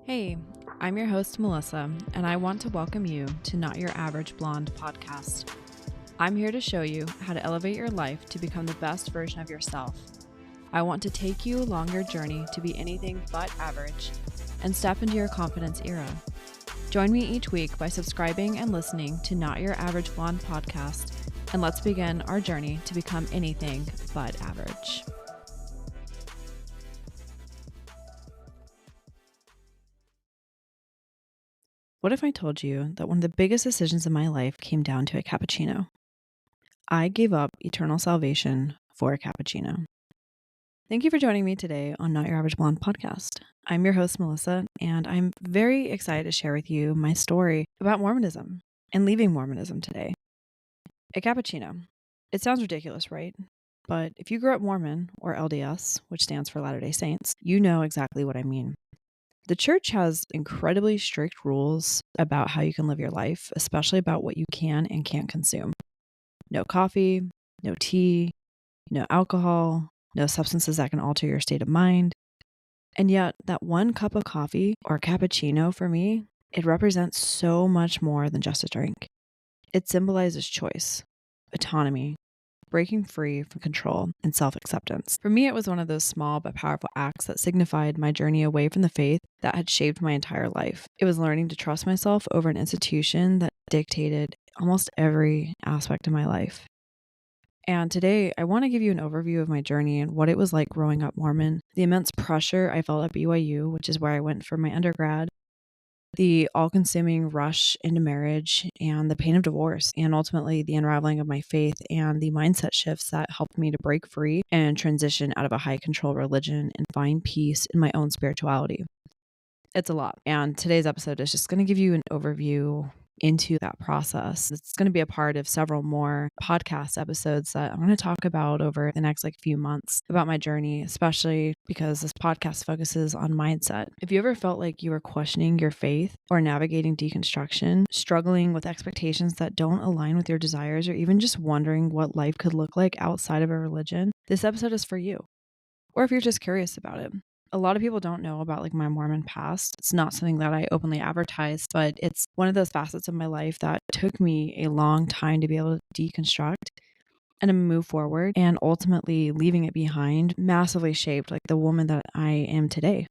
Hey, I'm your host, Melissa, and I want to welcome you to Not Your Average Blonde podcast. I'm here to show you how to elevate your life to become the best version of yourself. I want to take you along your journey to be anything but average and step into your confidence era. Join me each week by subscribing and listening to Not Your Average Blonde podcast, and let's begin our journey to become anything but average. What if I told you that one of the biggest decisions in my life came down to a cappuccino? I gave up eternal salvation for a cappuccino. Thank you for joining me today on Not Your Average Blonde podcast. I'm your host, Melissa, and I'm very excited to share with you my story about Mormonism and leaving Mormonism today. A cappuccino. It sounds ridiculous, right? But if you grew up Mormon, or LDS, which stands for Latter-day Saints, you know exactly what I mean. The church has incredibly strict rules about how you can live your life, especially about what you can and can't consume. No coffee, no tea, no alcohol, no substances that can alter your state of mind. And yet, that one cup of coffee or cappuccino for me, it represents so much more than just a drink. It symbolizes choice, autonomy, breaking free from control, and self-acceptance. For me, it was one of those small but powerful acts that signified my journey away from the faith that had shaped my entire life. It was learning to trust myself over an institution that dictated almost every aspect of my life. And today, I want to give you an overview of my journey and what it was like growing up Mormon, the immense pressure I felt at BYU, which is where I went for my undergrad, the all-consuming rush into marriage and the pain of divorce, and ultimately the unraveling of my faith and the mindset shifts that helped me to break free and transition out of a high-control religion and find peace in my own spirituality. It's a lot, and today's episode is just going to give you an overview into that process. It's going to be a part of several more podcast episodes that I'm going to talk about over the next few months about my journey, especially because this podcast focuses on mindset. If you ever felt like you were questioning your faith or navigating deconstruction, struggling with expectations that don't align with your desires, or even just wondering what life could look like outside of a religion, this episode is for you. Or if you're just curious about it. A lot of people don't know about my Mormon past. It's not something that I openly advertise, but it's one of those facets of my life that took me a long time to be able to deconstruct and to move forward, and ultimately leaving it behind massively shaped the woman that I am today.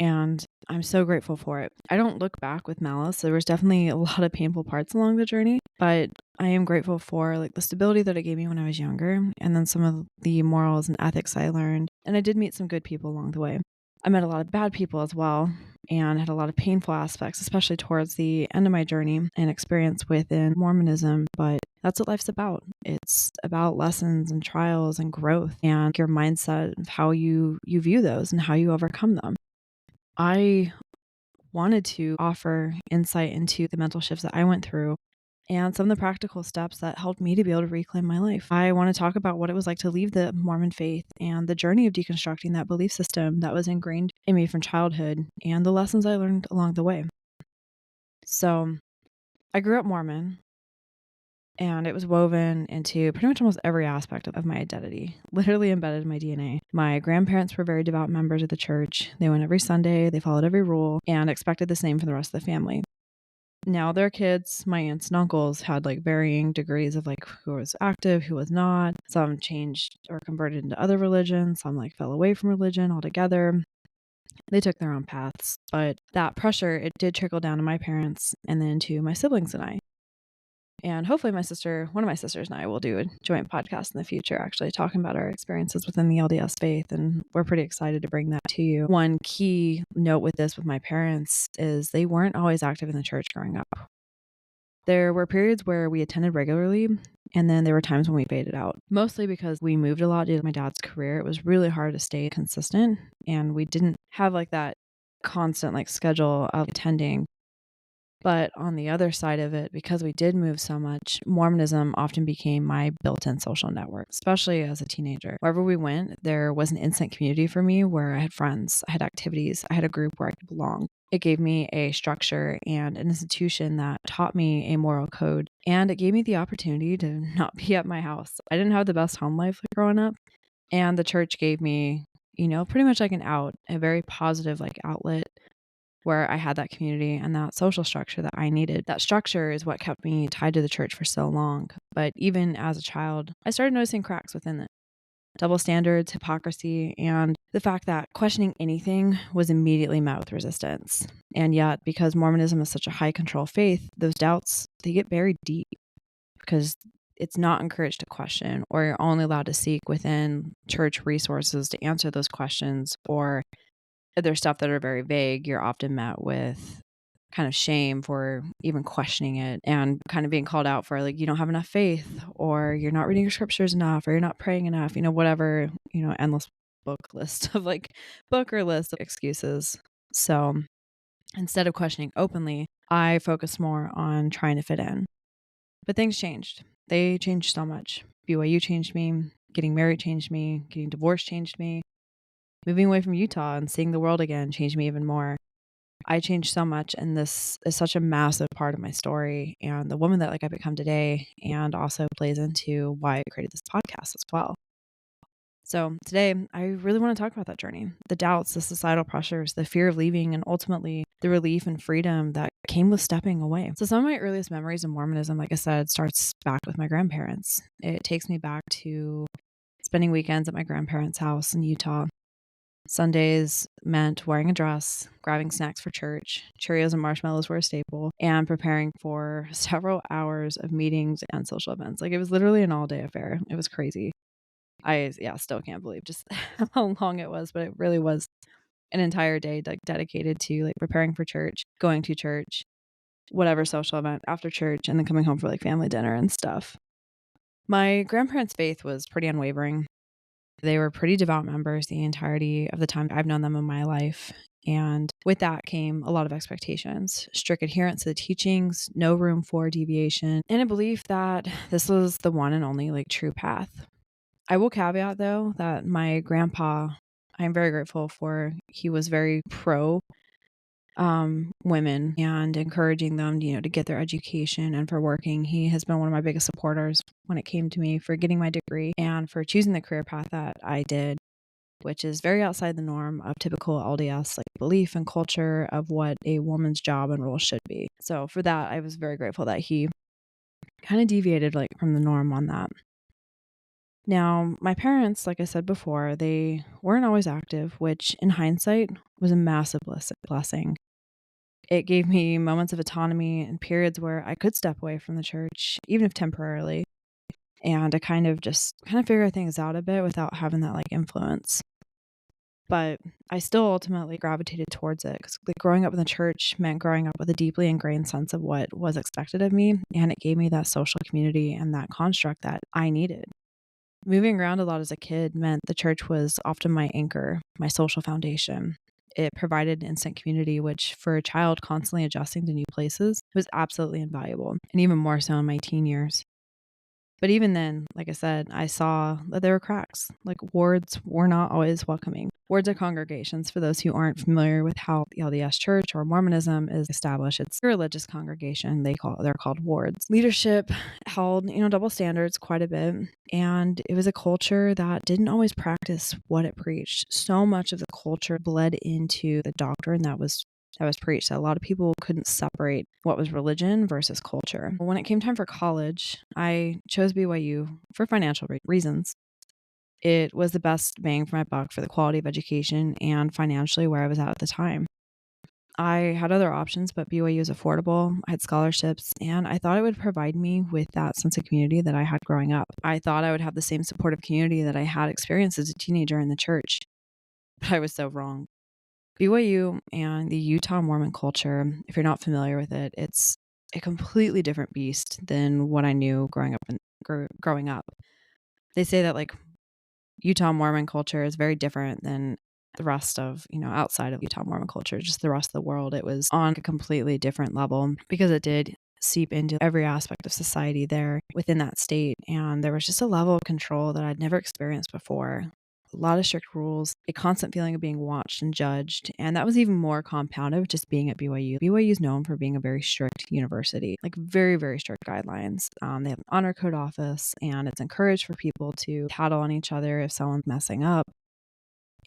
And I'm so grateful for it. I don't look back with malice. There was definitely a lot of painful parts along the journey, but I am grateful for the stability that it gave me when I was younger, and then some of the morals and ethics I learned. And I did meet some good people along the way. I met a lot of bad people as well, and had a lot of painful aspects, especially towards the end of my journey and experience within Mormonism. But that's what life's about. It's about lessons and trials and growth and your mindset of how you view those and how you overcome them. I wanted to offer insight into the mental shifts that I went through and some of the practical steps that helped me to be able to reclaim my life. I want to talk about what it was like to leave the Mormon faith and the journey of deconstructing that belief system that was ingrained in me from childhood and the lessons I learned along the way. So I grew up Mormon, and it was woven into pretty much almost every aspect of my identity, literally embedded in my DNA. My grandparents were very devout members of the church. They went every Sunday, they followed every rule, and expected the same for the rest of the family. Now their kids, my aunts and uncles, had varying degrees of who was active, who was not. Some changed or converted into other religions. Some fell away from religion altogether. They took their own paths, but that pressure, it did trickle down to my parents and then to my siblings and I. And hopefully one of my sisters and I will do a joint podcast in the future, actually talking about our experiences within the LDS faith. And we're pretty excited to bring that to you. One key note with this with my parents is they weren't always active in the church growing up. There were periods where we attended regularly, and then there were times when we faded out, mostly because we moved a lot due to my dad's career. It was really hard to stay consistent, and we didn't have that constant schedule of attending. But on the other side of it, because we did move so much, Mormonism often became my built-in social network, especially as a teenager. Wherever we went, there was an instant community for me where I had friends, I had activities, I had a group where I could belong. It gave me a structure and an institution that taught me a moral code, and it gave me the opportunity to not be at my house. I didn't have the best home life growing up, and the church gave me, pretty much an out, a very positive outlet where I had that community and that social structure that I needed. That structure is what kept me tied to the church for so long. But even as a child, I started noticing cracks within it. Double standards, hypocrisy, and the fact that questioning anything was immediately met with resistance. And yet, because Mormonism is such a high control faith, those doubts, they get buried deep because it's not encouraged to question, or you're only allowed to seek within church resources to answer those questions. Or if there's stuff that are very vague, you're often met with kind of shame for even questioning it and kind of being called out for like, you don't have enough faith, or you're not reading your scriptures enough, or you're not praying enough, whatever, endless list of excuses. So instead of questioning openly, I focused more on trying to fit in. But things changed. They changed so much. BYU changed me. Getting married changed me. Getting divorced changed me. Moving away from Utah and seeing the world again changed me even more. I changed so much, and this is such a massive part of my story and the woman that I become today, and also plays into why I created this podcast as well. So today, I really want to talk about that journey, the doubts, the societal pressures, the fear of leaving, and ultimately the relief and freedom that came with stepping away. So some of my earliest memories of Mormonism, like I said, starts back with my grandparents. It takes me back to spending weekends at my grandparents' house in Utah. Sundays meant wearing a dress, grabbing snacks for church, Cheerios and marshmallows were a staple, and preparing for several hours of meetings and social events. It was literally an all-day affair. It was crazy. I still can't believe just how long it was, but it really was an entire day dedicated to preparing for church, going to church, whatever social event after church, and then coming home for family dinner and stuff. My grandparents' faith was pretty unwavering. They were pretty devout members the entirety of the time I've known them in my life. And with that came a lot of expectations, strict adherence to the teachings, no room for deviation, and a belief that this was the one and only true path. I will caveat though that my grandpa, I'm very grateful for, he was very pro women and encouraging them, to get their education and for working. He has been one of my biggest supporters when it came to me for getting my degree and for choosing the career path that I did, which is very outside the norm of typical LDS belief and culture of what a woman's job and role should be. So for that, I was very grateful that he kind of deviated from the norm on that. Now, my parents, like I said before, they weren't always active, which in hindsight was a massive blessing. It gave me moments of autonomy and periods where I could step away from the church, even if temporarily, and to kind of figure things out a bit without having that influence. But I still ultimately gravitated towards it because growing up in the church meant growing up with a deeply ingrained sense of what was expected of me, and it gave me that social community and that construct that I needed. Moving around a lot as a kid meant the church was often my anchor, my social foundation. It provided instant community, which for a child constantly adjusting to new places was absolutely invaluable, and even more so in my teen years. But even then, like I said, I saw that there were cracks. Wards were not always welcoming. Wards are congregations. For those who aren't familiar with how the LDS Church or Mormonism is established, it's a religious congregation. They're called wards. Leadership held, double standards quite a bit, and it was a culture that didn't always practice what it preached. So much of the culture bled into the doctrine that was preached. A lot of people couldn't separate what was religion versus culture. When it came time for college, I chose BYU for financial reasons. It was the best bang for my buck for the quality of education and financially where I was at the time. I had other options, but BYU was affordable. I had scholarships, and I thought it would provide me with that sense of community that I had growing up. I thought I would have the same supportive community that I had experienced as a teenager in the church, but I was so wrong. BYU and the Utah Mormon culture, if you're not familiar with it, it's a completely different beast than what I knew growing up. They say that Utah Mormon culture is very different than the rest of, outside of Utah Mormon culture, just the rest of the world. It was on a completely different level because it did seep into every aspect of society there within that state. And there was just a level of control that I'd never experienced before. A lot of strict rules, a constant feeling of being watched and judged. And that was even more compounded with just being at BYU. BYU is known for being a very strict university, very, very strict guidelines. They have an honor code office, and it's encouraged for people to tattle on each other if someone's messing up.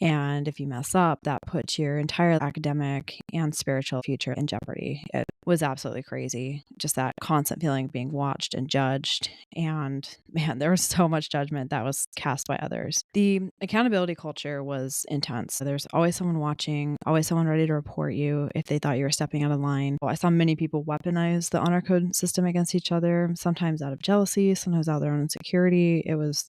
And if you mess up, that puts your entire academic and spiritual future in jeopardy. It was absolutely crazy. Just that constant feeling of being watched and judged. And man, there was so much judgment that was cast by others. The accountability culture was intense. There's always someone watching, always someone ready to report you if they thought you were stepping out of line. Well, I saw many people weaponize the honor code system against each other, sometimes out of jealousy, sometimes out of their own insecurity. It was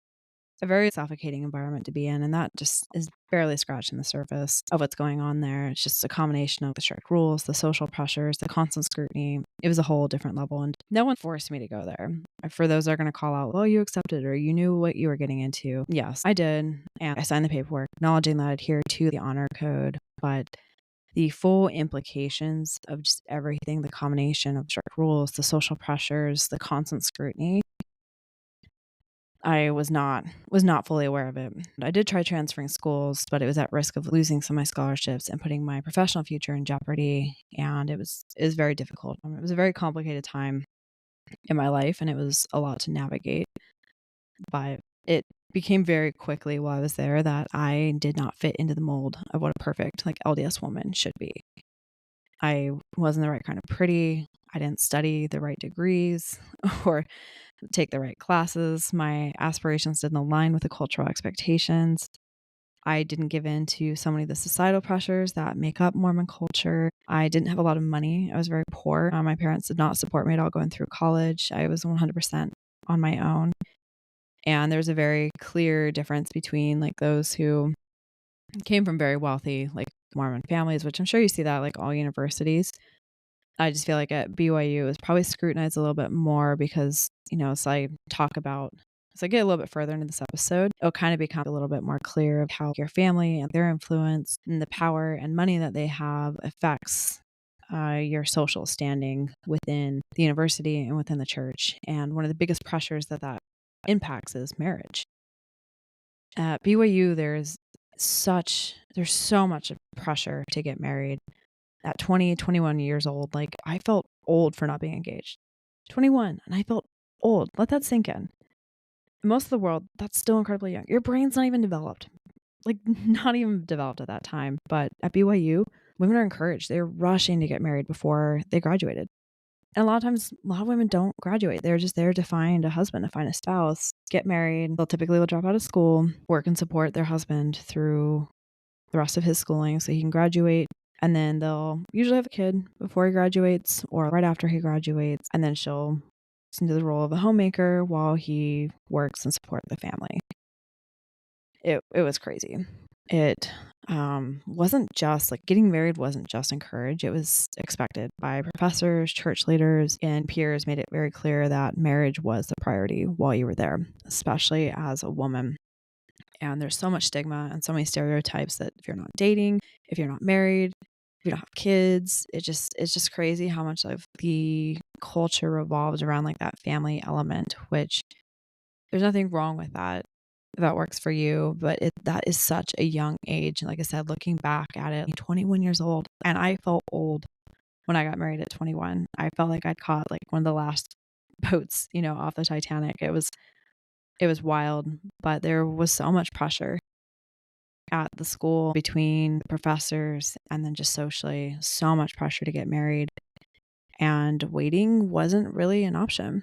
a very suffocating environment to be in. And that just is barely scratching the surface of what's going on there. It's just a combination of the strict rules, the social pressures, the constant scrutiny. It was a whole different level. And no one forced me to go there. For those that are going to call out, well, you accepted or you knew what you were getting into. Yes, I did. And I signed the paperwork acknowledging that I adhered to the honor code. But the full implications of just everything, the combination of strict rules, the social pressures, the constant scrutiny, I was not fully aware of it. I did try transferring schools, but it was at risk of losing some of my scholarships and putting my professional future in jeopardy. And it was very difficult. It was a very complicated time in my life, and it was a lot to navigate. But it became very quickly while I was there that I did not fit into the mold of what a perfect LDS woman should be. I wasn't the right kind of pretty. I didn't study the right degrees or take the right classes. My aspirations didn't align with the cultural expectations. I didn't give in to so many of the societal pressures that make up Mormon culture. I didn't have a lot of money. I was very poor. My parents did not support me at all going through college. I was 100% on my own. And there's a very clear difference between those who came from very wealthy Mormon families, which I'm sure you see that all universities. I just feel like at BYU it was probably scrutinized a little bit more because, as I get a little bit further into this episode, it'll kind of become a little bit more clear of how your family and their influence and the power and money that they have affects your social standing within the university and within the church. And one of the biggest pressures that impacts is marriage. At BYU, there's so much pressure to get married. At 20, 21 years old, I felt old for not being engaged. 21, and I felt old. Let that sink in. Most of the world, that's still incredibly young. Your brain's not even developed. Not even developed at that time. But at BYU, women are encouraged. They're rushing to get married before they graduated. And a lot of times, a lot of women don't graduate. They're just there to find a husband, to find a spouse, get married. They'll typically drop out of school, work and support their husband through the rest of his schooling so he can graduate. And then they'll usually have a kid before he graduates or right after he graduates. And then she'll into the role of a homemaker while he works and supports the family. It was crazy. It wasn't just getting married wasn't just encouraged. It was expected by professors, church leaders, and peers made it very clear that marriage was the priority while you were there, especially as a woman. And there's so much stigma and so many stereotypes that if you're not dating, if you're not married, if you don't have kids, it's just crazy how much of the culture revolves around that family element, which there's nothing wrong with that if that works for you, but that is such a young age. And like I said, looking back at it, 21 years old, and I felt old when I got married at 21. I felt like I'd caught one of the last boats, off the Titanic. It was wild, but there was so much pressure at the school between professors and then just socially, so much pressure to get married, and waiting wasn't really an option.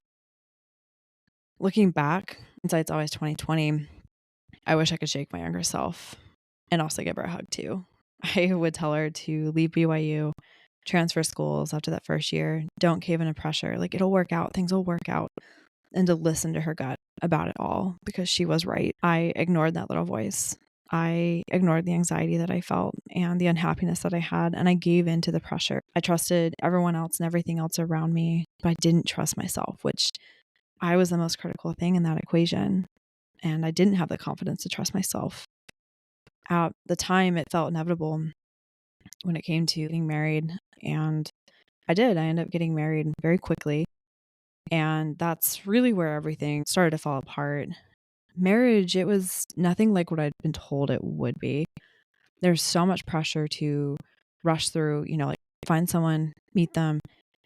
Looking back, hindsight's always 2020. I wish I could shake my younger self and also give her a hug too. I would tell her to leave BYU, transfer schools after that first year, don't cave into pressure. It'll work out, things will work out. And to listen to her gut about it all because she was right. I ignored that little voice. I ignored the anxiety that I felt and the unhappiness that I had, and I gave in to the pressure. I trusted everyone else and everything else around me, but I didn't trust myself, which I was the most critical thing in that equation. And I didn't have the confidence to trust myself. At the time, it felt inevitable when it came to getting married, and I did. I ended up getting married very quickly. And that's really where everything started to fall apart. Marriage, it was nothing like what I'd been told it would be. There's so much pressure to rush through, find someone, meet them,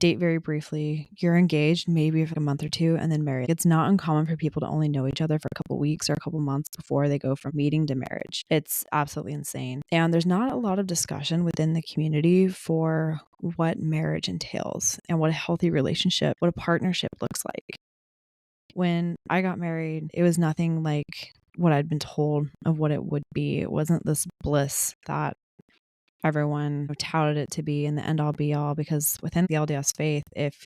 date very briefly, you're engaged maybe for a month or two, and then married. It's not uncommon for people to only know each other for a couple weeks or a couple months before they go from meeting to marriage. It's absolutely insane. And there's not a lot of discussion within the community for what marriage entails and what a healthy relationship, what a partnership looks like. When I got married, it was nothing like what I'd been told of what it would be. It wasn't this bliss that everyone touted it to be in the end all be all, because within the LDS faith, if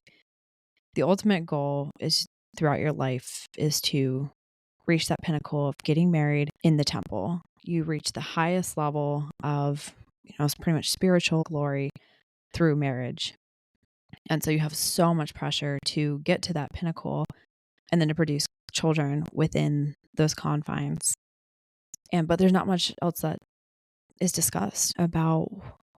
the ultimate goal is throughout your life is to reach that pinnacle of getting married in the temple, you reach the highest level of, it's pretty much spiritual glory through marriage. And so you have so much pressure to get to that pinnacle and then to produce children within those confines. But there's not much else that is discussed about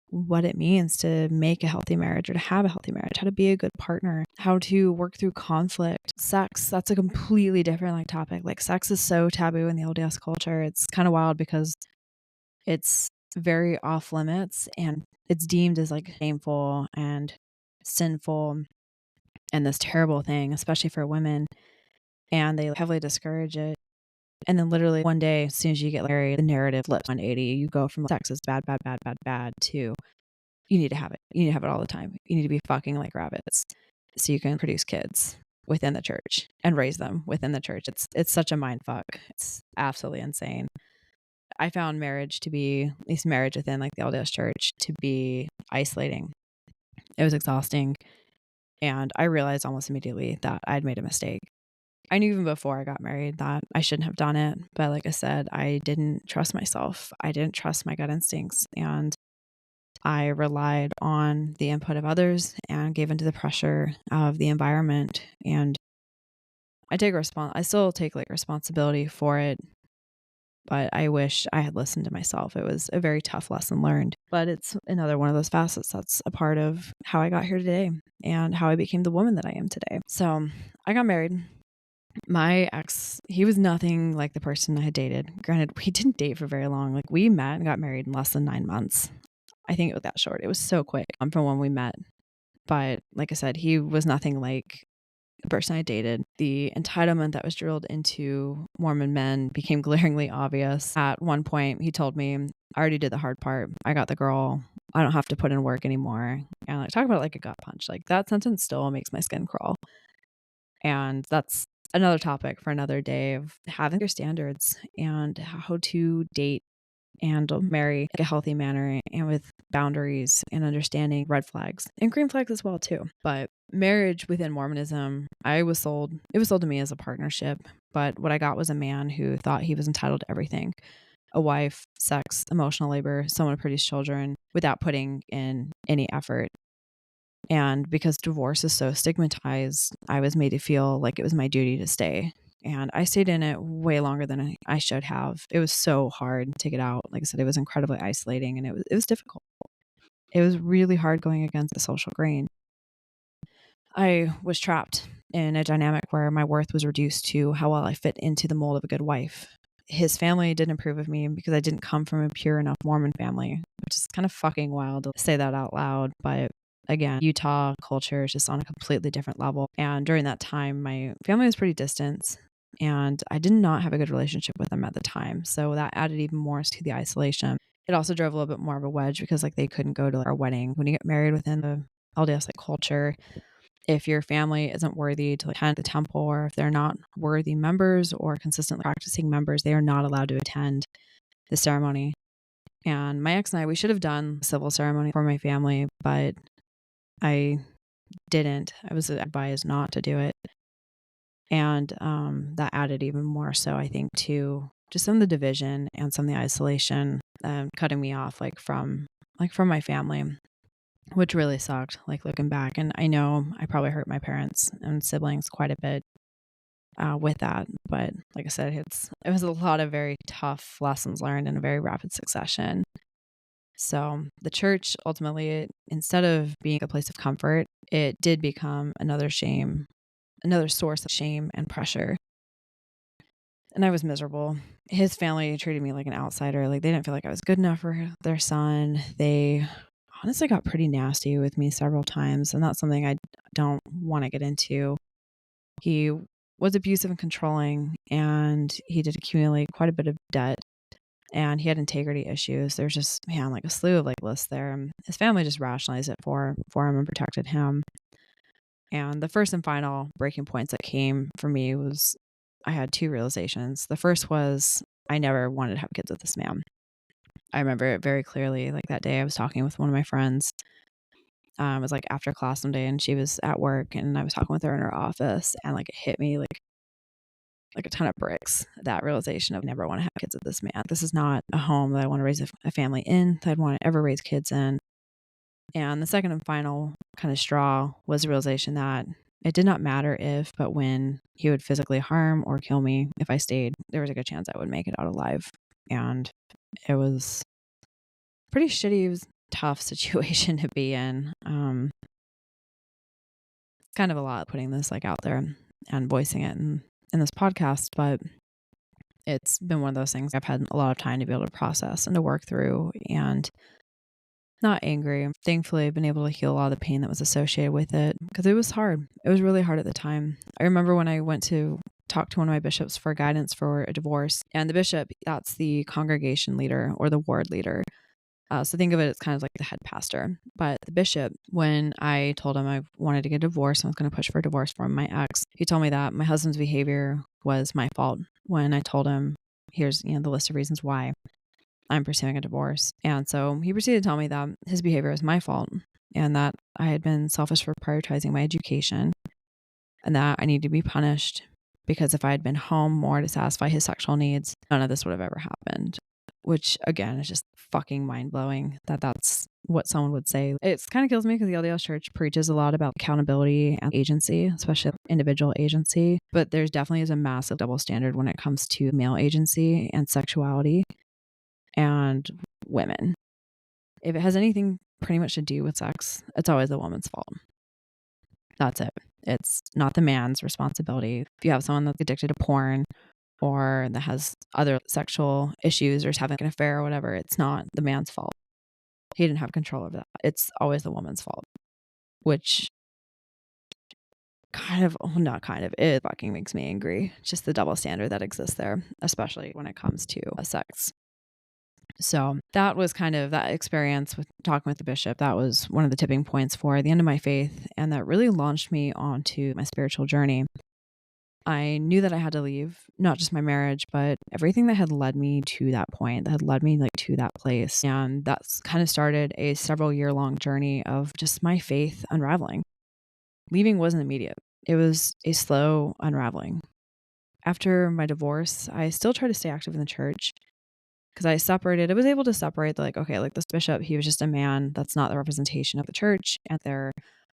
what it means to make a healthy marriage or to have a healthy marriage, how to be a good partner, how to work through conflict. Sex, that's a completely different topic. Sex is so taboo in the LDS culture. It's kind of wild because it's very off limits and it's deemed as shameful and sinful and this terrible thing, especially for women. And they heavily discourage it. And then literally one day, as soon as you get married, the narrative flips 180. You go from sex is bad, bad, bad, bad, bad to you need to have it. You need to have it all the time. You need to be fucking like rabbits so you can produce kids within the church and raise them within the church. It's such a mind fuck. It's absolutely insane. I found marriage to be, at least marriage within the LDS church, to be isolating. It was exhausting. And I realized almost immediately that I'd made a mistake. I knew even before I got married that I shouldn't have done it. But like I said, I didn't trust myself. I didn't trust my gut instincts. And I relied on the input of others and gave into the pressure of the environment. And I still take responsibility for it. But I wish I had listened to myself. It was a very tough lesson learned. But it's another one of those facets that's a part of how I got here today and how I became the woman that I am today. So I got married. My ex, he was nothing like the person I had dated. Granted, we didn't date for very long. We met and got married in less than 9 months. I think it was that short. It was so quick from when we met. But like I said, he was nothing like the person I dated. The entitlement that was drilled into Mormon men became glaringly obvious. At one point, he told me, I already did the hard part. I got the girl. I don't have to put in work anymore. And talk about it like a gut punch. That sentence still makes my skin crawl. And that's another topic for another day of having your standards and how to date and marry a healthy manner and with boundaries and understanding red flags and green flags as well too. But marriage within Mormonism, it was sold to me as a partnership, but what I got was a man who thought he was entitled to everything: a wife, sex, emotional labor, someone to produce children without putting in any effort. And because divorce is so stigmatized, I was made to feel like it was my duty to stay. And I stayed in it way longer than I should have. It was so hard to get out. Like I said, it was incredibly isolating and it was difficult. It was really hard going against the social grain. I was trapped in a dynamic where my worth was reduced to how well I fit into the mold of a good wife. His family didn't approve of me because I didn't come from a pure enough Mormon family, which is kind of fucking wild to say that out loud. But again, Utah culture is just on a completely different level. And during that time, my family was pretty distant and I did not have a good relationship with them at the time. So that added even more to the isolation. It also drove a little bit more of a wedge because they couldn't go to our wedding. When you get married within the LDS culture, if your family isn't worthy to attend the temple, or if they're not worthy members or consistently practicing members, they are not allowed to attend the ceremony. And my ex and I, we should have done a civil ceremony for my family, but I didn't. I was advised not to do it. And that added even more so, I think, to just some of the division and some of the isolation, cutting me off from my family, which really sucked, looking back. And I know I probably hurt my parents and siblings quite a bit with that. But like I said, it was a lot of very tough lessons learned in a very rapid succession. So the church ultimately, instead of being a place of comfort, it did become another source of shame and pressure. And I was miserable. His family treated me like an outsider. They didn't feel like I was good enough for their son. They honestly got pretty nasty with me several times. And that's something I don't want to get into. He was abusive and controlling, and he did accumulate quite a bit of debt, and he had integrity issues. There's just, man, like a slew of like lists there. And his family just rationalized it for him and protected him. And the first and final breaking points that came for me was I had two realizations. The first was I never wanted to have kids with this man. I remember it very clearly. Like that day I was talking with one of my friends. It was like after class one day, and she was at work, and I was talking with her in her office, and like it hit me like a ton of bricks. That realization of never want to have kids with this man. This is not a home that I want to raise a family in, that I'd want to ever raise kids in. And the second and final kind of straw was the realization that it did not matter if, but when he would physically harm or kill me if I stayed, there was a good chance I would make it out alive. And it was pretty shitty. It was a tough situation to be in. Kind of a lot putting this like out there and voicing it in this podcast, but it's been one of those things I've had a lot of time to be able to process and to work through, and not angry. Thankfully, I've been able to heal a lot of the pain that was associated with it, because it was hard. It was really hard at the time. I remember when I went to talk to one of my bishops for guidance for a divorce, and the bishop, that's the congregation leader or the ward leader. So think of it as kind of like the head pastor. But the bishop, when I told him I wanted to get a divorce and was going to push for a divorce from my ex, he told me that my husband's behavior was my fault. When I told him, here's the list of reasons why I'm pursuing a divorce. And so he proceeded to tell me that his behavior was my fault, and that I had been selfish for prioritizing my education, and that I needed to be punished because if I had been home more to satisfy his sexual needs, none of this would have ever happened. Which again is just fucking mind-blowing that that's what someone would say. It kind of kills me because the LDS Church preaches a lot about accountability and agency, especially individual agency. But there's definitely is a massive double standard when it comes to male agency and sexuality and women. If it has anything pretty much to do with sex, it's always the woman's fault. That's it. It's not the man's responsibility. If you have someone that's addicted to porn or that has other sexual issues or is having an affair or whatever, it's not the man's fault. He didn't have control of that. It's always the woman's fault, which it fucking makes me angry. Just the double standard that exists there, especially when it comes to sex. So that was kind of that experience with talking with the bishop. That was one of the tipping points for the end of my faith. And that really launched me onto my spiritual journey. I knew that I had to leave, not just my marriage, but everything that had led me to that point, that had led me like to that place. And that's kind of started a several year long journey of just my faith unraveling. Leaving wasn't immediate. It was a slow unraveling. After my divorce, I still tried to stay active in the church because I was able to separate this bishop, he was just a man. That's not the representation of the church and their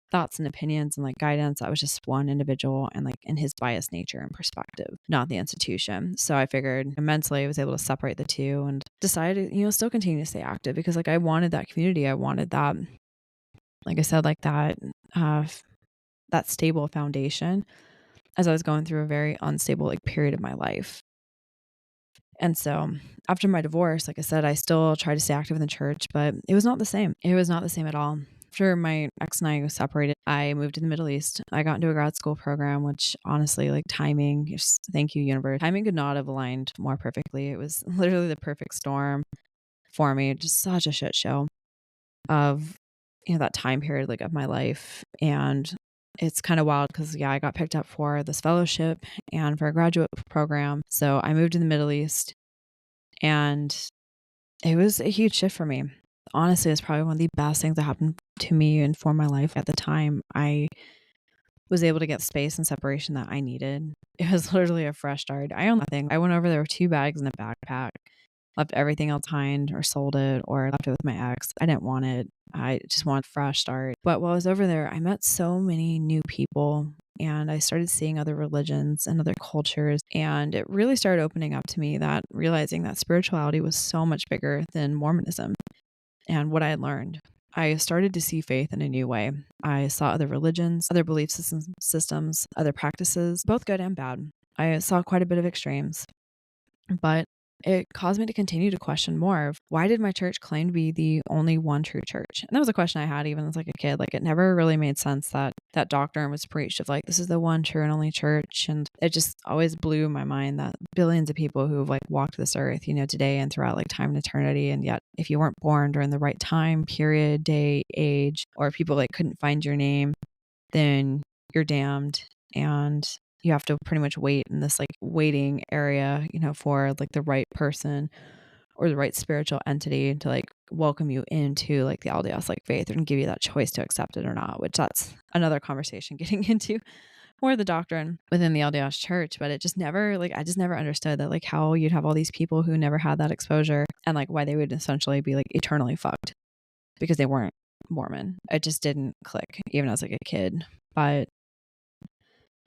thoughts and opinions and like guidance. That was just one individual and like in his biased nature and perspective, not the institution. So I figured mentally I was able to separate the two and decided, still continue to stay active because like I wanted that community. I wanted that, like I said, like that stable foundation as I was going through a very unstable period of my life. And so after my divorce, like I said, I still tried to stay active in the church, but it was not the same. It was not the same at all. After my ex and I separated, I moved to the Middle East. I got into a grad school program, which honestly, like timing, just thank you, universe. Timing could not have aligned more perfectly. It was literally the perfect storm for me. Just such a shit show of, that time period like of my life. And it's kind of wild because, I got picked up for this fellowship and for a graduate program. So I moved to the Middle East and it was a huge shift for me. Honestly, it's probably one of the best things that happened to me and for my life at the time. I was able to get space and separation that I needed. It was literally a fresh start. I owned nothing. I went over there with 2 bags and a backpack, left everything else behind or sold it or left it with my ex. I didn't want it. I just wanted a fresh start. But while I was over there, I met so many new people and I started seeing other religions and other cultures. And it really started opening up to me that realizing that spirituality was so much bigger than Mormonism and what I had learned. I started to see faith in a new way. I saw other religions, other belief systems, other practices, both good and bad. I saw quite a bit of extremes. But it caused me to continue to question more of why did my church claim to be the only one true church? And that was a question I had even as like a kid. Like it never really made sense that that doctrine was preached of like, this is the one true and only church. And it just always blew my mind that billions of people who have like walked this earth, you know, today and throughout like time and eternity. And yet if you weren't born during the right time, period, day, age, or if people like couldn't find your name, then you're damned. And you have to pretty much wait in this like waiting area, you know, for like the right person or the right spiritual entity to like welcome you into like the LDS like faith and give you that choice to accept it or not, which that's another conversation getting into more of the doctrine within the LDS church. But it just never like, I just never understood that like how you'd have all these people who never had that exposure and like why they would essentially be like eternally fucked because they weren't Mormon. It just didn't click even as like a kid. But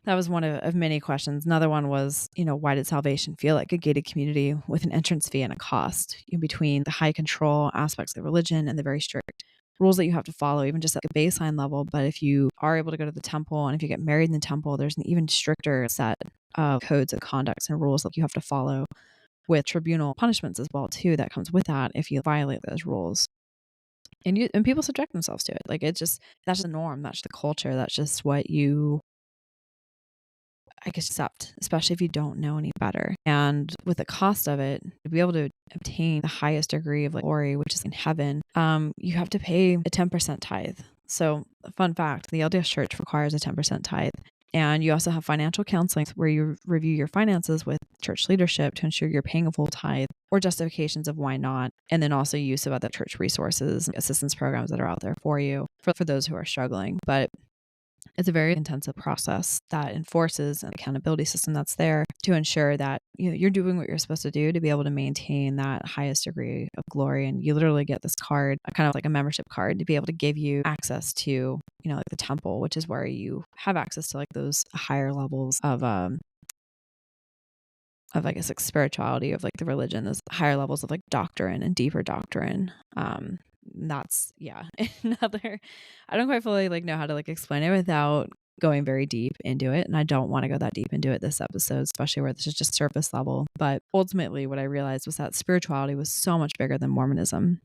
that was one of many questions. Another one was, you know, why did salvation feel like a gated community with an entrance fee and a cost in between the high control aspects of the religion and the very strict rules that you have to follow, even just at a baseline level. But if you are able to go to the temple and if you get married in the temple, there's an even stricter set of codes of conducts and rules that you have to follow with tribunal punishments as well, too, that comes with that if you violate those rules. And people subject themselves to it. Like it's just, that's the norm. That's the culture. That's just what you I guess accept, especially if you don't know any better. And with the cost of it, to be able to obtain the highest degree of like glory, which is in heaven, you have to pay a 10% tithe. So, fun fact, the LDS Church requires a 10% tithe. And you also have financial counseling where you review your finances with church leadership to ensure you're paying a full tithe or justifications of why not. And then also use of other church resources, assistance programs that are out there for you, for those who are struggling. But it's a very intensive process that enforces an accountability system that's there to ensure that you're doing what you're supposed to do to be able to maintain that highest degree of glory. And you literally get this card, kind of like a membership card, to be able to give you access to, like the temple, which is where you have access to like those higher levels of I guess like spirituality of like the religion, those higher levels of like doctrine and deeper doctrine. That's another, I don't quite fully like know how to like explain it without going very deep into it. And I don't want to go that deep into it this episode, especially where this is just surface level. But ultimately what I realized was that spirituality was so much bigger than Mormonism.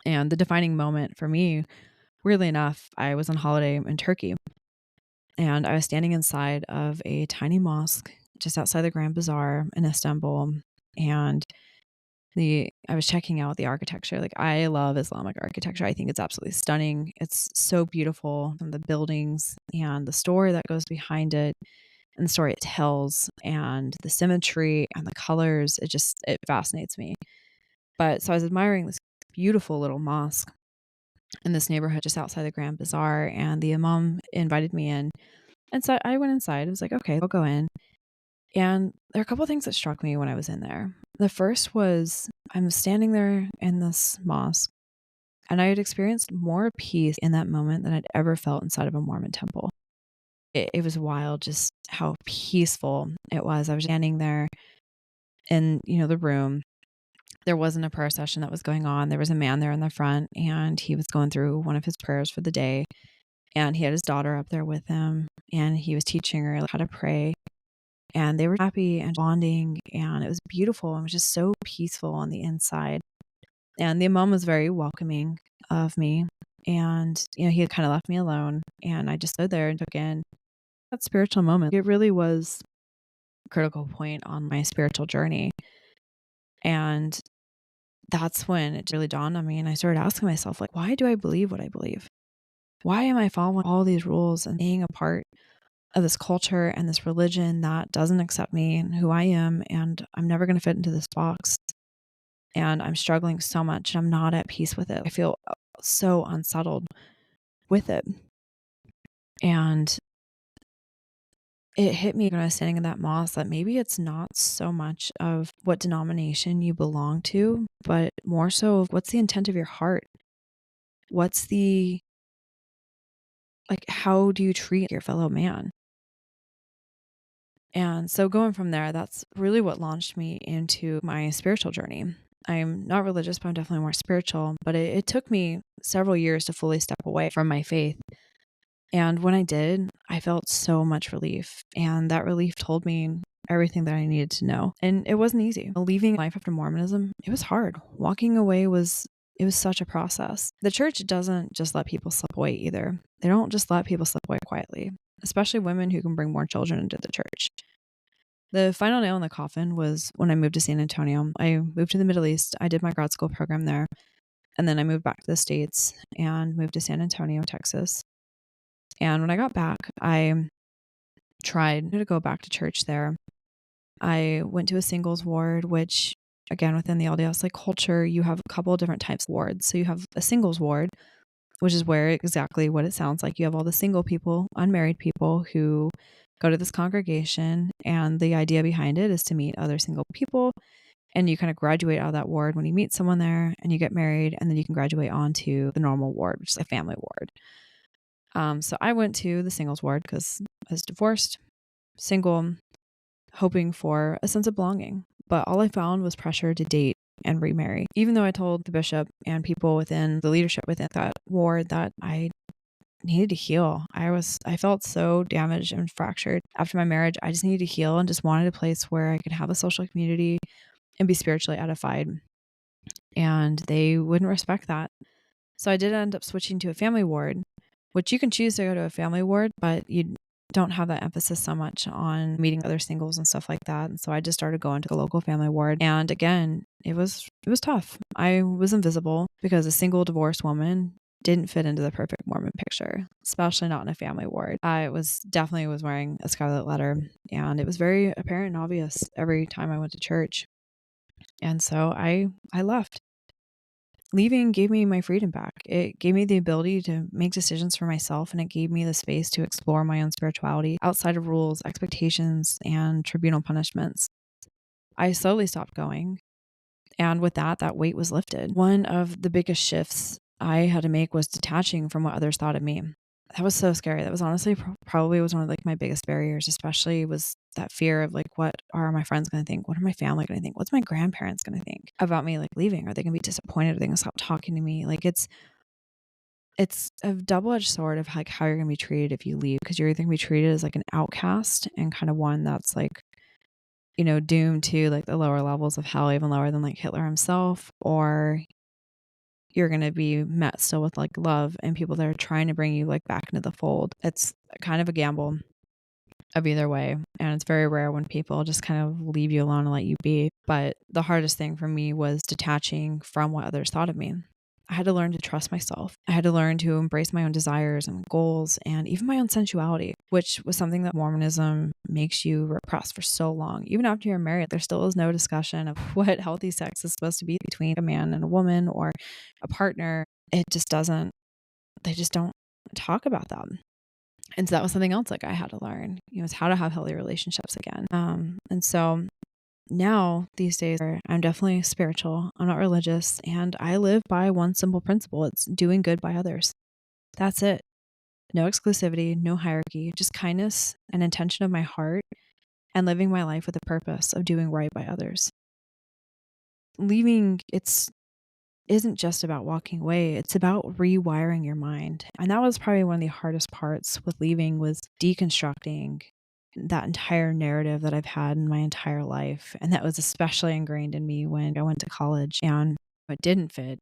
And the defining moment for me, weirdly enough, I was on holiday in Turkey and I was standing inside of a tiny mosque just outside the Grand Bazaar in Istanbul. And I was checking out the architecture. Like I love Islamic architecture. I think it's absolutely stunning. It's so beautiful, and the buildings and the story that goes behind it and the story it tells and the symmetry and the colors. It fascinates me. But so I was admiring this beautiful little mosque in this neighborhood just outside the Grand Bazaar, and the imam invited me in. And so I went inside. I was like, okay, I'll go in. And there are a couple of things that struck me when I was in there. The first was I'm standing there in this mosque, and I had experienced more peace in that moment than I'd ever felt inside of a Mormon temple. It was wild just how peaceful it was. I was standing there in, the room. There wasn't a prayer session that was going on. There was a man there in the front, and he was going through one of his prayers for the day. And he had his daughter up there with him, and he was teaching her how to pray. And they were happy and bonding, and it was beautiful. It was just so peaceful on the inside. And the imam was very welcoming of me. And, he had kind of left me alone. And I just stood there and took in that spiritual moment. It really was a critical point on my spiritual journey. And that's when it really dawned on me. And I started asking myself, like, why do I believe what I believe? Why am I following all these rules and being a part of this culture and this religion that doesn't accept me and who I am, and I'm never going to fit into this box, and I'm struggling so much and I'm not at peace with it. I feel so unsettled with it. And it hit me when I was standing in that mosque that maybe it's not so much of what denomination you belong to, but more so of what's the intent of your heart. How do you treat your fellow man? And so going from there, that's really what launched me into my spiritual journey. I'm not religious, but I'm definitely more spiritual. But it took me several years to fully step away from my faith. And when I did, I felt so much relief. And that relief told me everything that I needed to know. And it wasn't easy. Leaving life after Mormonism, it was hard. Walking away was such a process. The church doesn't just let people slip away either. They don't just let people slip away quietly, especially women who can bring more children into the church. The final nail in the coffin was when I moved to San Antonio. I moved to the Middle East. I did my grad school program there. And then I moved back to the States and moved to San Antonio, Texas. And when I got back, I tried to go back to church there. I went to a singles ward, which, again, within the LDS culture, you have a couple of different types of wards. So you have a singles ward, which is where exactly what it sounds like. You have all the single people, unmarried people who go to this congregation. And the idea behind it is to meet other single people. And you kind of graduate out of that ward when you meet someone there and you get married. And then you can graduate on to the normal ward, which is a family ward. So I went to the singles ward because I was divorced, single, hoping for a sense of belonging. But all I found was pressure to date and remarry. Even though I told the bishop and people within the leadership within that ward that I needed to heal. I felt so damaged and fractured after my marriage. I just needed to heal and just wanted a place where I could have a social community and be spiritually edified. And they wouldn't respect that. So I did end up switching to a family ward, which you can choose to go to a family ward, but you don't have that emphasis so much on meeting other singles and stuff like that. And so I just started going to the local family ward. And again, it was tough. I was invisible because a single divorced woman didn't fit into the perfect Mormon picture, especially not in a family ward. I was wearing a scarlet letter, and it was very apparent and obvious every time I went to church. And so I left. Leaving gave me my freedom back. It gave me the ability to make decisions for myself, and it gave me the space to explore my own spirituality outside of rules, expectations, and tribunal punishments. I slowly stopped going, and with that weight was lifted. One of the biggest shifts I had to make was detaching from what others thought of me. That was so scary. That was honestly probably was one of my biggest barriers, especially was that fear of what are my friends going to think? What are my family going to think? What's my grandparents going to think about me leaving? Are they going to be disappointed? Are they going to stop talking to me? It's a double-edged sword of how you're going to be treated if you leave, because you're either going to be treated as an outcast and kind of one that's doomed to the lower levels of hell, even lower than Hitler himself, or you're going to be met still with love and people that are trying to bring you back into the fold. It's kind of a gamble of either way. And it's very rare when people just kind of leave you alone and let you be. But the hardest thing for me was detaching from what others thought of me. I had to learn to trust myself. I had to learn to embrace my own desires and goals and even my own sensuality, which was something that Mormonism makes you repress for so long. Even after you're married, there still is no discussion of what healthy sex is supposed to be between a man and a woman or a partner. They just don't talk about them. And so that was something else I had to learn, is how to have healthy relationships again. And so now these days I'm definitely spiritual. I'm not religious, and I live by one simple principle. It's doing good by others. That's it. No exclusivity, no hierarchy, just kindness and intention of my heart and living my life with a purpose of doing right by others. Leaving, isn't just about walking away. It's about rewiring your mind. And that was probably one of the hardest parts with leaving, was deconstructing that entire narrative that I've had in my entire life. And that was especially ingrained in me when I went to college and it didn't fit.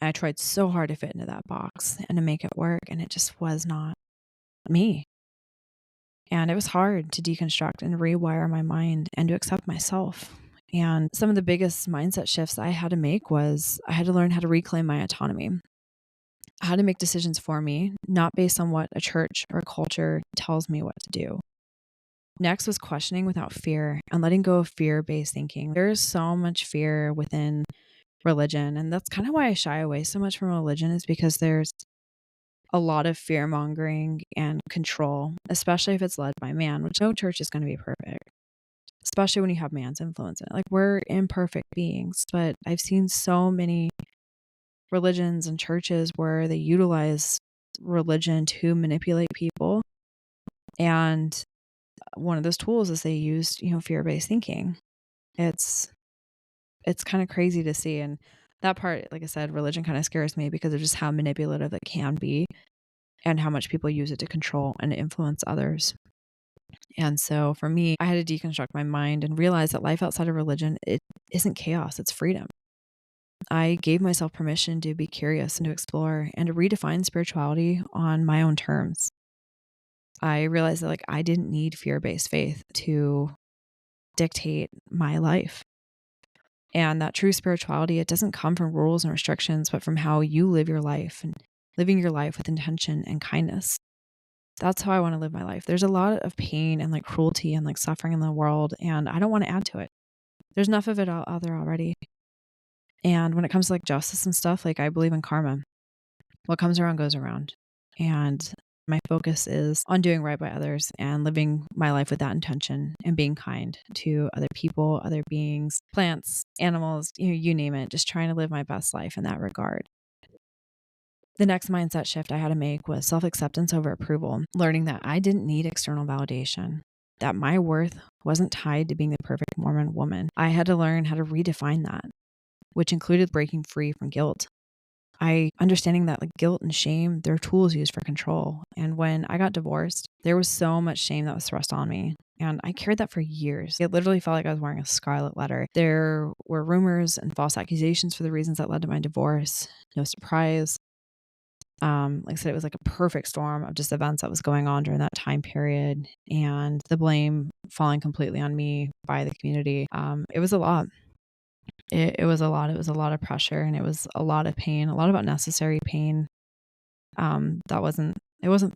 I tried so hard to fit into that box and to make it work, and it just was not me. And it was hard to deconstruct and rewire my mind and to accept myself. And some of the biggest mindset shifts I had to make was I had to learn how to reclaim my autonomy. I had to make decisions for me, not based on what a church or a culture tells me what to do. Next was questioning without fear and letting go of fear-based thinking. There is so much fear within religion, and that's kind of why I shy away so much from religion, is because there's a lot of fear-mongering and control, especially if it's led by man, which no church is going to be perfect, especially when you have man's influence in it. We're imperfect beings, but I've seen so many religions and churches where they utilize religion to manipulate people. And one of those tools is they used, fear-based thinking. It's kind of crazy to see. And that part, like I said, religion kind of scares me because of just how manipulative it can be and how much people use it to control and influence others. And so for me, I had to deconstruct my mind and realize that life outside of religion, it isn't chaos, it's freedom. I gave myself permission to be curious and to explore and to redefine spirituality on my own terms. I realized that I didn't need fear-based faith to dictate my life. And that true spirituality, it doesn't come from rules and restrictions, but from how you live your life and living your life with intention and kindness. That's how I want to live my life. There's a lot of pain and cruelty and suffering in the world, and I don't want to add to it. There's enough of it out there already. And when it comes to justice and stuff, I believe in karma. What comes around goes around. And my focus is on doing right by others and living my life with that intention and being kind to other people, other beings, plants, animals, you name it, just trying to live my best life in that regard. The next mindset shift I had to make was self-acceptance over approval, learning that I didn't need external validation, that my worth wasn't tied to being the perfect Mormon woman. I had to learn how to redefine that, which included breaking free from guilt. Understanding that guilt and shame, they're tools used for control. And when I got divorced, there was so much shame that was thrust on me. And I carried that for years. It literally felt like I was wearing a scarlet letter. There were rumors and false accusations for the reasons that led to my divorce. No surprise. Like I said, it was a perfect storm of just events that was going on during that time period. And the blame falling completely on me by the community. It was a lot. It was a lot. It was a lot of pressure, and it was a lot of pain, a lot of unnecessary pain. It wasn't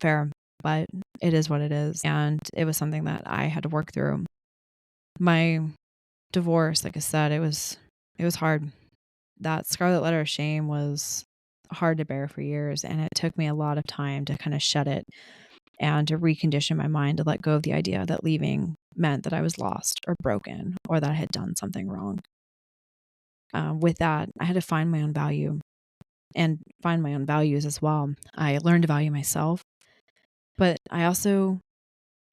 fair, but it is what it is. And it was something that I had to work through. My divorce, like I said, it was hard. That scarlet letter of shame was hard to bear for years, and it took me a lot of time to kind of shed it and to recondition my mind to let go of the idea that leaving meant that I was lost or broken or that I had done something wrong. With that, I had to find my own value and find my own values as well. I learned to value myself, but I also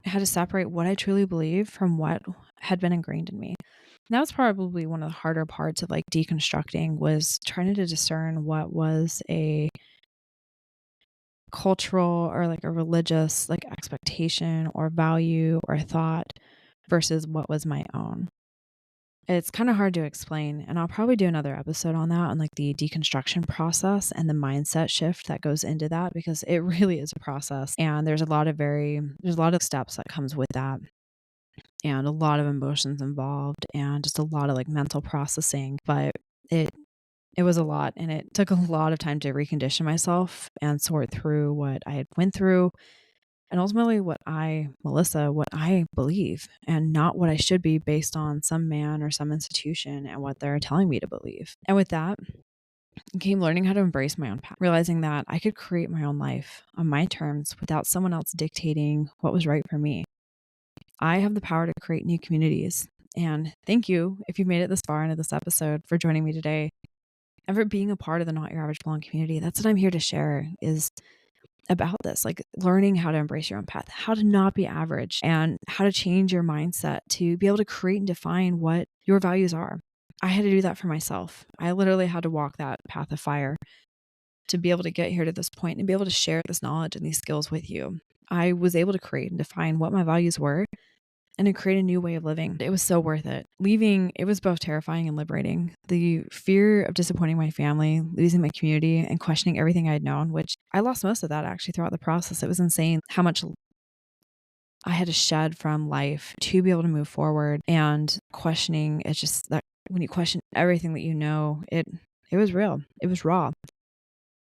had to separate what I truly believe from what had been ingrained in me. And that was probably one of the harder parts of deconstructing, was trying to discern what was a cultural or a religious expectation or value or thought versus what was my own. It's kind of hard to explain, and I'll probably do another episode on that, on the deconstruction process and the mindset shift that goes into that, because it really is a process, and there's a lot of steps that comes with that, and a lot of emotions involved, and just a lot of mental processing. But it was a lot, and it took a lot of time to recondition myself and sort through what I had went through. And ultimately Melissa, what I believe, and not what I should be based on some man or some institution and what they're telling me to believe. And with that came learning how to embrace my own path, realizing that I could create my own life on my terms without someone else dictating what was right for me. I have the power to create new communities. And thank you, if you've made it this far into this episode, for joining me today and for being a part of the Not Your Average Blonde community. That's what I'm here to share, is about this, learning how to embrace your own path, how to not be average, and how to change your mindset to be able to create and define what your values are. I had to do that for myself. I literally had to walk that path of fire to be able to get here to this point and be able to share this knowledge and these skills with you. I was able to create and define what my values were and to create a new way of living. It was so worth it. Leaving, it was both terrifying and liberating. The fear of disappointing my family, losing my community, and questioning everything I'd known, which I lost most of that actually throughout the process. It was insane how much I had to shed from life to be able to move forward. And questioning, it's just that when you question everything that you know, it was real. It was raw.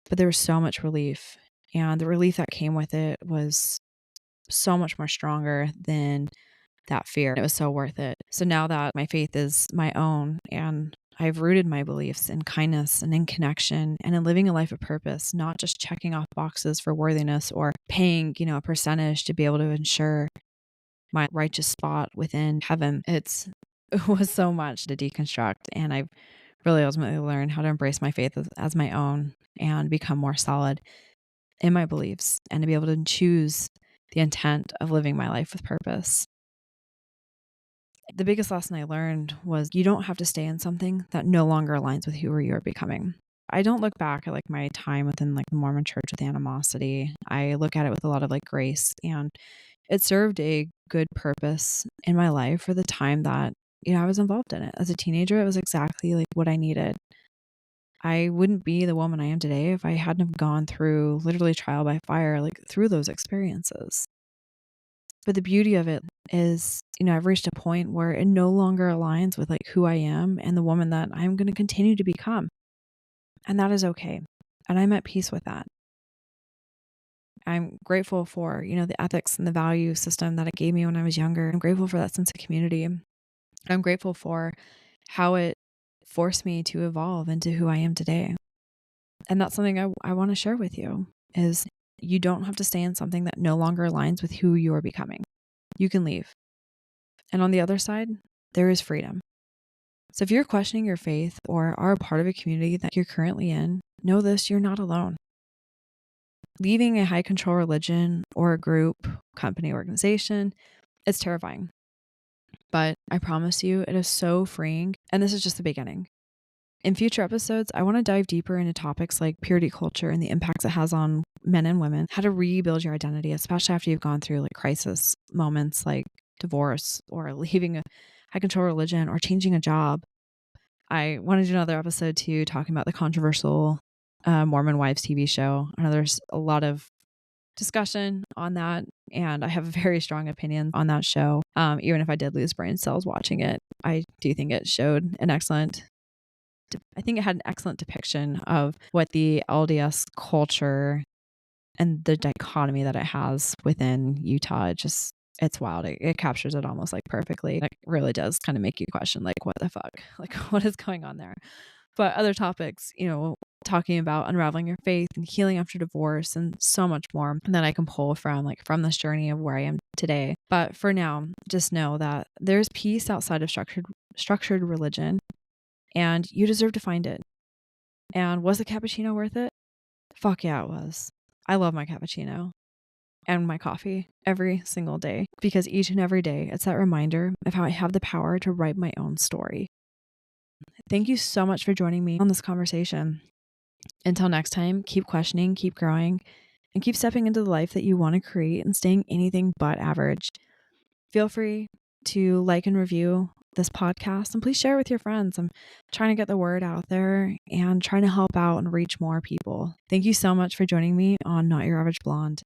But there was so much relief. And the relief that came with it was so much more stronger than that fear. It was so worth it. So now that my faith is my own, and I've rooted my beliefs in kindness and in connection and in living a life of purpose, not just checking off boxes for worthiness or paying, a percentage to be able to ensure my righteous spot within heaven. It was so much to deconstruct, and I've really ultimately learned how to embrace my faith as my own and become more solid in my beliefs and to be able to choose the intent of living my life with purpose. The biggest lesson I learned was you don't have to stay in something that no longer aligns with who you are becoming. I don't look back at my time within the Mormon church with animosity. I look at it with a lot of grace, and it served a good purpose in my life for the time that, I was involved in it. As a teenager, it was exactly like what I needed. I wouldn't be the woman I am today if I hadn't have gone through literally trial by fire, like through those experiences. But the beauty of it is, I've reached a point where it no longer aligns with like who I am and the woman that I'm going to continue to become. And that is okay. And I'm at peace with that. I'm grateful for, the ethics and the value system that it gave me when I was younger. I'm grateful for that sense of community. I'm grateful for how it forced me to evolve into who I am today. And that's something I want to share with you is you don't have to stay in something that no longer aligns with who you're becoming. You can leave. And on the other side, there is freedom. So if you're questioning your faith or are a part of a community that you're currently in, know this, you're not alone. Leaving a high control religion or a group, company, organization, it's terrifying. But I promise you, it is so freeing. And this is just the beginning. In future episodes, I want to dive deeper into topics like purity culture and the impacts it has on men and women, how to rebuild your identity, especially after you've gone through like crisis moments like divorce or leaving a high control religion or changing a job. I want to do another episode too, talking about the controversial Mormon Wives TV show. I know there's a lot of discussion on that, and I have a very strong opinion on that show. Even if I did lose brain cells watching it, I do think it showed I think it had an excellent depiction of what the LDS culture and the dichotomy that it has within Utah. It's wild. It captures it almost like perfectly. It really does kind of make you question, like, what the fuck? Like, what is going on there? But other topics, talking about unraveling your faith and healing after divorce and so much more that I can pull from this journey of where I am today. But for now, just know that there's peace outside of structured religion, and you deserve to find it. And was the cappuccino worth it? Fuck yeah, it was. I love my cappuccino and my coffee every single day, because each and every day it's that reminder of how I have the power to write my own story. Thank you so much for joining me on this conversation. Until next time, keep questioning, keep growing, and keep stepping into the life that you want to create and staying anything but average. Feel free to like and review this podcast, and please share it with your friends. I'm trying to get the word out there and trying to help out and reach more people. Thank you so much for joining me on Not Your Average Blonde.